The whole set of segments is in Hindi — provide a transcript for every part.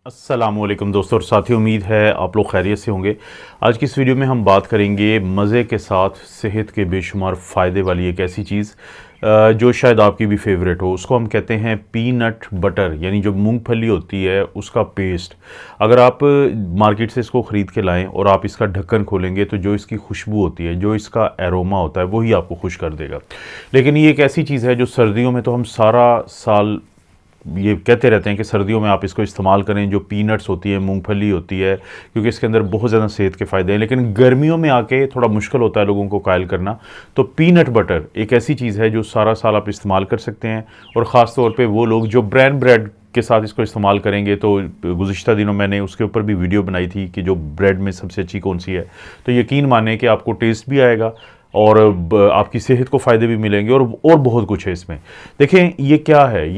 अस्सलामुअलैकुम दोस्तों और साथियों, उम्मीद है आप लोग खैरियत से होंगे। आज की इस वीडियो में हम बात करेंगे मज़े के साथ सेहत के बेशुमार फ़ायदे वाली एक ऐसी चीज़ जो शायद आपकी भी फेवरेट हो। उसको हम कहते हैं पीनट बटर, यानी जो मूंगफली होती है उसका पेस्ट। अगर आप मार्केट से इसको ख़रीद के लाएं और आप इसका ढक्कन खोलेंगे तो जो इसकी खुशबू होती है, जो इसका एरोमा होता है, वही आपको खुश कर देगा। लेकिन ये एक ऐसी चीज़ है जो सर्दियों में तो हम सारा साल ये कहते रहते हैं कि सर्दियों में आप इसको इस्तेमाल करें। जो पीनट्स होती है, मूंगफली होती है, क्योंकि इसके अंदर बहुत ज़्यादा सेहत के फ़ायदे हैं। लेकिन गर्मियों में आके थोड़ा मुश्किल होता है लोगों को कायल करना। तो पीनट बटर एक ऐसी चीज़ है जो सारा साल आप इस्तेमाल कर सकते हैं। और ख़ास तौर पे वो लोग जो ब्रांड ब्रेड के साथ इसको इस्तेमाल करेंगे, तो गुज़िश्ता दिनों मैंने उसके ऊपर भी वीडियो बनाई थी कि जो ब्रेड में सबसे अच्छी कौन सी है। तो यकीन माने कि आपको टेस्ट भी आएगा और आपकी सेहत को फ़ायदे भी मिलेंगे और बहुत कुछ है इसमें। देखें ये क्या है,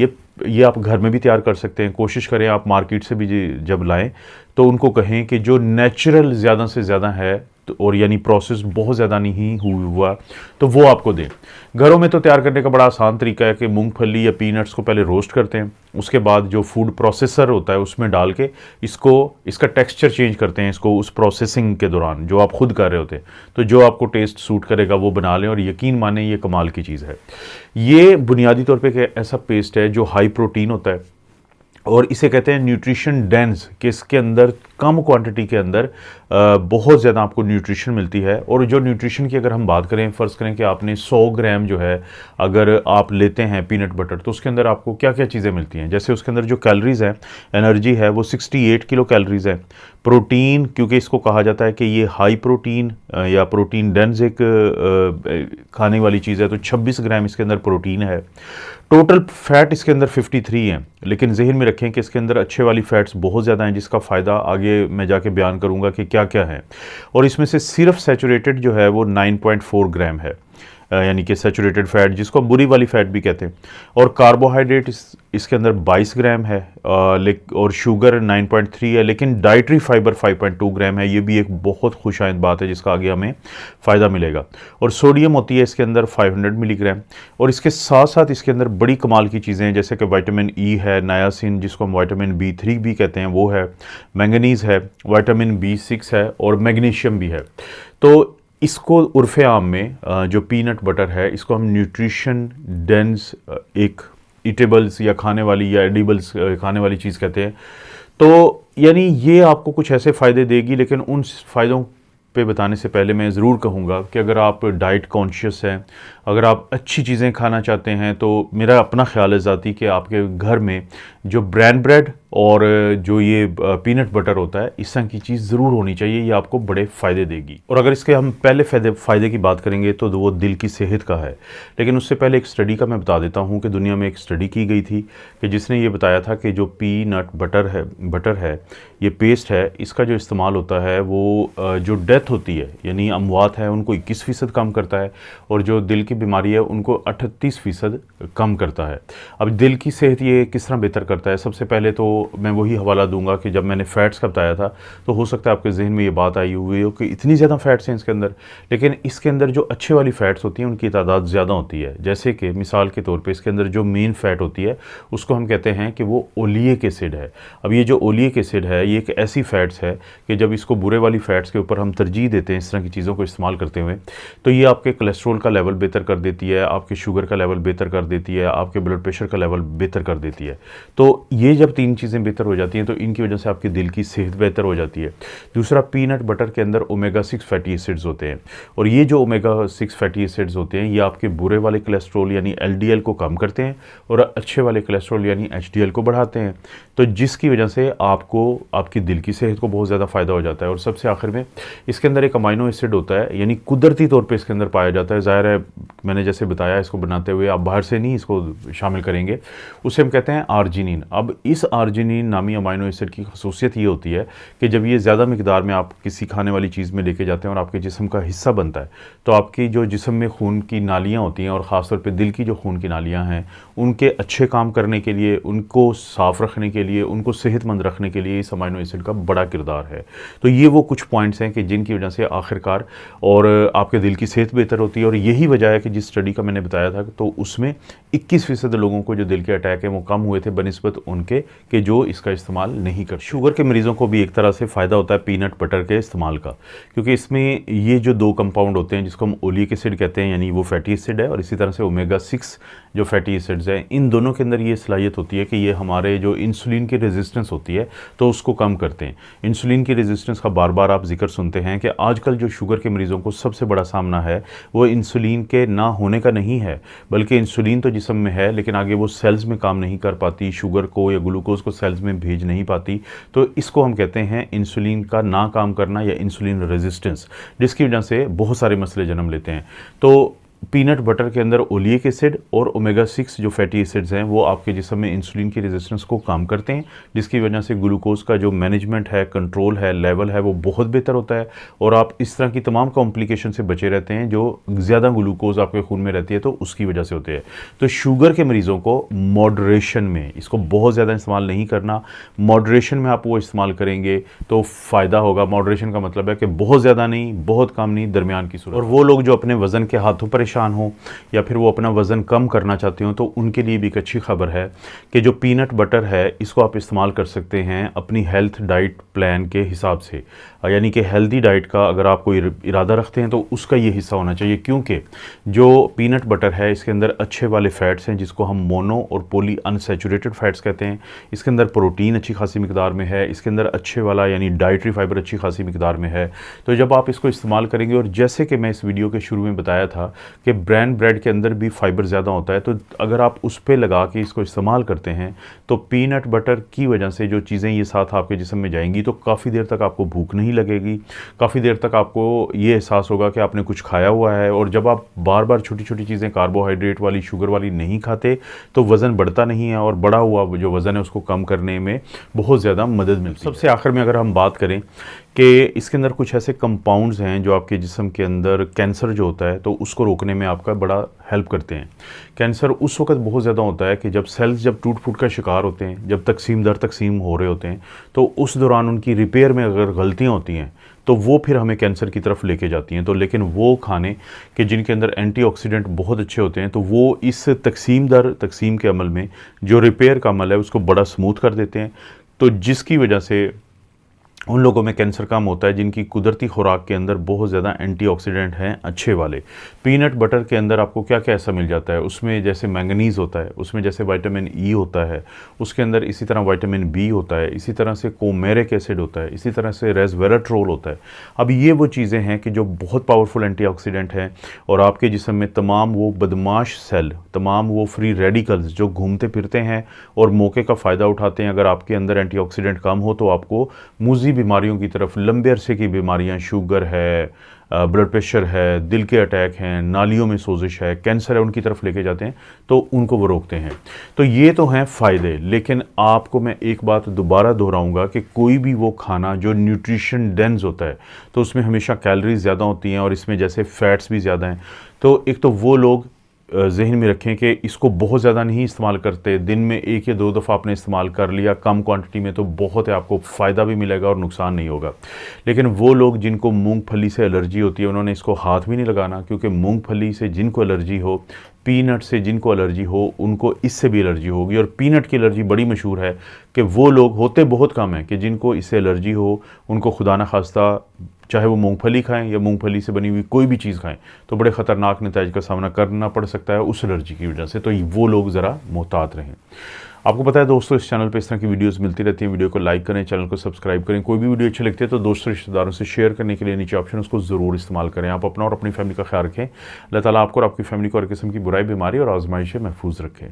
ये आप घर में भी तैयार कर सकते हैं। कोशिश करें आप मार्केट से भी जब लाएं तो उनको कहें कि जो नेचुरल ज़्यादा से ज़्यादा है तो, और यानी प्रोसेस बहुत ज़्यादा नहीं हुआ, तो वो आपको दें। घरों में तो तैयार करने का बड़ा आसान तरीका है कि मूंगफली या पीनट्स को पहले रोस्ट करते हैं, उसके बाद जो फूड प्रोसेसर होता है उसमें डाल के इसका टेक्सचर चेंज करते हैं इसको उस प्रोसेसिंग के दौरान जो आप खुद कर रहे होते हैं। तो जो आपको टेस्ट सूट करेगा वो बना लें और यकीन माने ये कमाल की चीज़ है। ये बुनियादी तौर पे एक ऐसा पेस्ट है जो हाई प्रोटीन होता है और इसे कहते हैं न्यूट्रिशन डेंस, कि इसके अंदर कम क्वांटिटी के अंदर बहुत ज़्यादा आपको न्यूट्रिशन मिलती है। और जो न्यूट्रिशन की अगर हम बात करें, फ़र्ज़ करें कि आपने 100 ग्राम जो है अगर आप लेते हैं पीनट बटर, तो उसके अंदर आपको क्या क्या चीज़ें मिलती हैं। जैसे उसके अंदर जो कैलोरीज़ है, एनर्जी है, वो 68 किलो कैलोरीज़ है। प्रोटीन, क्योंकि इसको कहा जाता है कि ये हाई प्रोटीन या प्रोटीन डेंस एक खाने वाली चीज़ है, तो 26 ग्राम इसके अंदर प्रोटीन है। टोटल फैट इसके अंदर 53 हैं, लेकिन जहन में रखें कि इसके अंदर अच्छे वाली फ़ैट्स बहुत ज़्यादा हैं, जिसका फ़ायदा आगे मैं जाके बयान करूंगा कि क्या क्या है। और इसमें से सिर्फ सैचुरेटेड जो है वो 9.4 ग्राम है, यानी कि सैचुरेटेड फैट, जिसको बुरी वाली फ़ैट भी कहते हैं। और कार्बोहाइड्रेट इसके अंदर 22 ग्राम है और शुगर 9.3 है, लेकिन डाइटरी फाइबर 5.2 ग्राम है। ये भी एक बहुत खुशाइंद बात है जिसका आगे हमें फ़ायदा मिलेगा। और सोडियम होती है इसके अंदर 500 मिलीग्राम। और इसके साथ साथ इसके अंदर बड़ी कमाल की चीज़ें हैं, जैसे कि विटामिन ई है, नायासिन जिसको हम विटामिन B3 भी कहते हैं वो है, मैंगनीज़ है, विटामिन B6 है और मैग्नीशियम भी है। तो इसको उर्फ़े आम में जो पीनट बटर है, इसको हम न्यूट्रिशन डेंस एक ईटेबल्स या खाने वाली या एडिबल्स खाने वाली चीज़ कहते हैं। तो यानी ये आपको कुछ ऐसे फ़ायदे देगी, लेकिन उन फ़ायदों पे बताने से पहले मैं ज़रूर कहूँगा कि अगर आप डाइट कॉन्शियस हैं, अगर आप अच्छी चीज़ें खाना चाहते हैं, तो मेरा अपना ख्याल है ज़ाती कि आपके घर में जो ब्रांड ब्रेड और जो ये पीनट बटर होता है, इस तरह की चीज़ ज़रूर होनी चाहिए। ये आपको बड़े फ़ायदे देगी। और अगर इसके हम पहले फ़ायदे की बात करेंगे तो वो दिल की सेहत का है। लेकिन उससे पहले एक स्टडी का मैं बता देता हूँ कि दुनिया में एक स्टडी की गई थी कि जिसने ये बताया था कि जो पीनट बटर है, ये पेस्ट है, इसका जो इस्तेमाल होता है वो जो डेथ होती है यानी अमवात है उनको 21% कम करता है, और जो दिल की बीमारी है उनको 38% कम करता है। अब दिल की सेहत ये किस तरह बेहतर करता है, सबसे पहले तो मैं वही हवाला दूंगा कि जब मैंने फ़ैट्स का बताया था तो हो सकता है आपके जहन में ये बात आई हुई हो कि इतनी ज़्यादा फ़ैट्स हैं इसके अंदर। लेकिन इसके अंदर जो अच्छे वाली फ़ैट्स होती हैं उनकी तादाद ज़्यादा होती है। जैसे कि मिसाल के तौर पे इसके अंदर जो मेन फ़ैट होती है उसको हम कहते हैं कि वो ओलिक एसिड है। अब ये जो ओलिक एसिड है ये एक ऐसी फ़ैट्स है कि जब इसको बुरे वाली फ़ैट्स के ऊपर हम तरजीह देते हैं इस तरह की चीज़ों को इस्तेमाल करते हुए, तो ये आपके कोलेस्ट्रॉल का लेवल बेहतर कर देती है, आपके शुगर का लेवल बेहतर कर देती है, आपके ब्लड प्रेशर का लेवल बेहतर कर देती है। तो ये जब तीन चीज़ें बेहतर हो जाती हैं तो इनकी वजह से आपके दिल की सेहत बेहतर हो जाती है। दूसरा, पीनट बटर के अंदर ओमेगा 6 फैटी एसिड्स होते हैं, और ये जो ओमेगा 6 फैटी एसिड्स होते हैं ये आपके बुरे वाले कोलेस्ट्रॉल यानी LDL को कम करते हैं और अच्छे वाले कोलेस्ट्रॉल यानी HDL को बढ़ाते हैं। तो जिसकी वजह से आपको आपकी दिल की सेहत को बहुत ज़्यादा फ़ायदा हो जाता है। और सबसे आखिर में इसके अंदर एक अमाइनो एसिड होता है, यानी कुदरती तौर पे इसके अंदर पाया जाता है। ज़ाहिर है मैंने जैसे बताया इसको बनाते हुए आप बाहर से नहीं इसको शामिल करेंगे, उसे हम कहते हैं आर्जिनिन। अब इस आर्जिनिन नामी अमाइनो एसिड की खसूसियत ये होती है कि जब ये ज़्यादा मिकदार में आप किसी खाने वाली चीज़ में लेके जाते हैं और आपके जिस्म का हिस्सा बनता है, तो आपकी जो जिस्म में खून की नालियाँ होती हैं और ख़ासतौर पर दिल की जो खून की नालियाँ हैं उनके अच्छे काम करने के लिए, उनको साफ़ रखने के लिए, उनको सेहतमंद रखने के लिए इस अमाइनो एसिड का बड़ा किरदार है। तो ये वो कुछ पॉइंट्स हैं कि जिनकी वजह से आखिरकार और आपके दिल की सेहत बेहतर होती है। और यही वजह है कि जिस स्टडी का मैंने बताया था तो उसमें 21% लोगों को जो दिल के अटैक हैं वो कम हुए थे, बनिस्बत बनिस्बत उनके कि जो इसका इस्तेमाल नहीं कर। शुगर के मरीज़ों को भी एक तरह से फ़ायदा होता है पीनट बटर के इस्तेमाल का, क्योंकि इसमें ये जो 2 कंपाउंड होते हैं जिसको हम ओलिक एसिड कहते हैं, यानी वो फैटी एसिड है, और इसी तरह से ओमेगा 6 जो फैटी एसिड्स हैं, इन दोनों के अंदर ये सलाहियत होती है कि ये हमारे जो इंसुलिन की रेजिस्टेंस होती है तो उसको कम करते हैं। इंसुलिन की रेजिस्टेंस का बार बार आप जिक्र सुनते हैं कि आजकल जो शुगर के मरीज़ों को सबसे बड़ा सामना है वो इंसुलिन के ना होने का नहीं है, बल्कि इंसुलिन तो जिस्म में है लेकिन आगे वो सेल्स में काम नहीं कर पाती, शुगर को या ग्लूकोज को सेल्स में भेज नहीं पाती। तो इसको हम कहते हैं इंसुलिन का ना काम करना या इंसुलिन रेजिस्टेंस, जिसकी वजह से बहुत सारे मसले जन्म लेते हैं। तो पीनट बटर के अंदर ओलिक एसिड और ओमेगा 6 जो फैटी एसिड्स हैं वो आपके जिस्म में इंसुलिन की रेजिस्टेंस को कम करते हैं, जिसकी वजह से ग्लूकोज का जो मैनेजमेंट है, कंट्रोल है, लेवल है, वो बहुत बेहतर होता है और आप इस तरह की तमाम कॉम्प्लिकेशन से बचे रहते हैं जो ज़्यादा ग्लूकोज आपके खून में रहती है तो उसकी वजह से होते हैं। तो शुगर के मरीज़ों को मॉडरेशन में, इसको बहुत ज़्यादा इस्तेमाल नहीं करना, मॉडरेशन में आप वो इस्तेमाल करेंगे तो फ़ायदा होगा। मॉडरेशन का मतलब है कि बहुत ज़्यादा नहीं, बहुत कम नहीं, दरमियान की सूरत। और वो लोग जो अपने वज़न के हाथों परेशान हो या फिर वो अपना वज़न कम करना चाहते हो तो उनके लिए भी एक अच्छी खबर है कि जो पीनट बटर है इसको आप इस्तेमाल कर सकते हैं अपनी हेल्थ डाइट प्लान के हिसाब से, यानी कि हेल्दी डाइट का अगर आप कोई इरादा रखते हैं तो उसका ये हिस्सा होना चाहिए, क्योंकि जो पीनट बटर है इसके अंदर अच्छे वाले फ़ैट्स हैं जिसको हम मोनो और पॉली अनसैचुरेटेड फ़ैट्स कहते हैं। इसके अंदर प्रोटीन अच्छी खासी मिकदार में है, इसके अंदर अच्छे वाला यानी डाइटरी फाइबर अच्छी खासी मिकदार में है। तो जब आप इसको इस्तेमाल करेंगे, और जैसे कि मैं इस वीडियो के शुरू में बताया था कि ब्रांड ब्रेड के अंदर भी फाइबर ज़्यादा होता है, तो अगर आप उस पर लगा के इसको इस्तेमाल करते हैं तो पीनट बटर की वजह से जो चीज़ें ये साथ आपके जिस्म में जाएंगी तो काफ़ी देर तक आपको भूख नहीं लगेगी, काफ़ी देर तक आपको ये एहसास होगा कि आपने कुछ खाया हुआ है। और जब आप बार बार छोटी छोटी चीज़ें कार्बोहाइड्रेट वाली, शुगर वाली नहीं खाते तो वज़न बढ़ता नहीं है और बढ़ा हुआ जो वज़न है उसको कम करने में बहुत ज़्यादा मदद मिलती है। सबसे आखिर में अगर हम बात करें कि इसके अंदर कुछ ऐसे कंपाउंड्स हैं जो आपके जिस्म के अंदर कैंसर जो होता है तो उसको रोकने में आपका बड़ा हेल्प करते हैं। कैंसर उस वक्त बहुत ज़्यादा होता है कि जब सेल्स जब टूट फूट का शिकार होते हैं, जब तकसीम दर तकसीम हो रहे होते हैं, तो उस दौरान उनकी रिपेयर में अगर गलतियाँ होती हैं तो वो फिर हमें कैंसर की तरफ लेके जाती हैं। तो लेकिन वो खाने कि जिनके अंदर एंटीऑक्सीडेंट बहुत अच्छे होते हैं तो वो इस तकसीम के अमल में जो रिपेयर का अमल है उसको बड़ा स्मूथ कर देते हैं, तो जिसकी वजह से उन लोगों में कैंसर कम होता है जिनकी कुदरती खुराक के अंदर बहुत ज़्यादा एंटीऑक्सीडेंट हैं अच्छे वाले। पीनट बटर के अंदर आपको क्या क्या ऐसा मिल जाता है, उसमें जैसे मैंगनीज़ होता है, उसमें जैसे विटामिन ई होता है, उसके अंदर इसी तरह विटामिन बी होता है, इसी तरह से कोमेरिक एसिड होता है, इसी तरह से रेसवेराट्रोल होता है। अब ये वो चीज़ें हैं कि जो बहुत पावरफुल एंटीऑक्सीडेंट हैं और आपके जिस्म में तमाम वो बदमाश सेल, तमाम वो फ्री रेडिकल्स जो घूमते फिरते हैं और मौके का फ़ायदा उठाते हैं, अगर आपके अंदर एंटीऑक्सीडेंट कम हो तो आपको मुज़ी बीमारियों की तरफ, लंबे अरसे की बीमारियां, शुगर है, ब्लड प्रेशर है, दिल के अटैक हैं, नालियों में सोजिश है, कैंसर है, उनकी तरफ लेके जाते हैं तो उनको वो रोकते हैं। तो ये तो हैं फ़ायदे, लेकिन आपको मैं एक बात दोबारा दोहराऊंगा कि कोई भी वो खाना जो न्यूट्रिशन डेंस होता है तो उसमें हमेशा कैलोरीज ज़्यादा होती हैं और इसमें जैसे फ़ैट्स भी ज़्यादा हैं। तो एक तो वो लोग जहन में रखें कि इसको बहुत ज़्यादा नहीं इस्तेमाल करते, दिन में 1 या 2 दफ़ा आपने इस्तेमाल कर लिया कम क्वांटिटी में तो बहुत है, आपको फ़ायदा भी मिलेगा और नुकसान नहीं होगा। लेकिन वो लोग जिनको मूंगफली से एलर्जी होती है उन्होंने इसको हाथ भी नहीं लगाना, क्योंकि मूंगफली से जिनको एलर्जी हो, पीनट से जिनको एलर्जी हो, उनको इससे भी एलर्जी होगी। और पीनट की एलर्जी बड़ी मशहूर है कि वो लोग होते बहुत कम हैं कि जिनको इससे एलर्जी हो, उनको खुदा न खास्ता चाहे वो मूंगफली खाएं या मूंगफली से बनी हुई कोई भी चीज़ खाएं तो बड़े ख़तरनाक नतीजे का सामना करना पड़ सकता है उस एलर्जी की वजह से। तो वो लोग ज़रा मोहतात रहें। आपको पता है दोस्तों, इस चैनल पे इस तरह की वीडियोस मिलती रहती हैं। वीडियो को लाइक करें, चैनल को सब्सक्राइब करें। कोई भी वीडियो अच्छी लगती है तो दोस्तों रिश्तेदारों से शेयर करने के लिए नीचे ऑप्शन उसको ज़रूर इस्तेमाल करें। आप अपना और अपनी फैमिली का ख्याल रखें। अल्लाह ताला आपको और आपकी फैमिली को हर किस्म की बुराई, बीमारी और आजमाइश से महफूज रखें।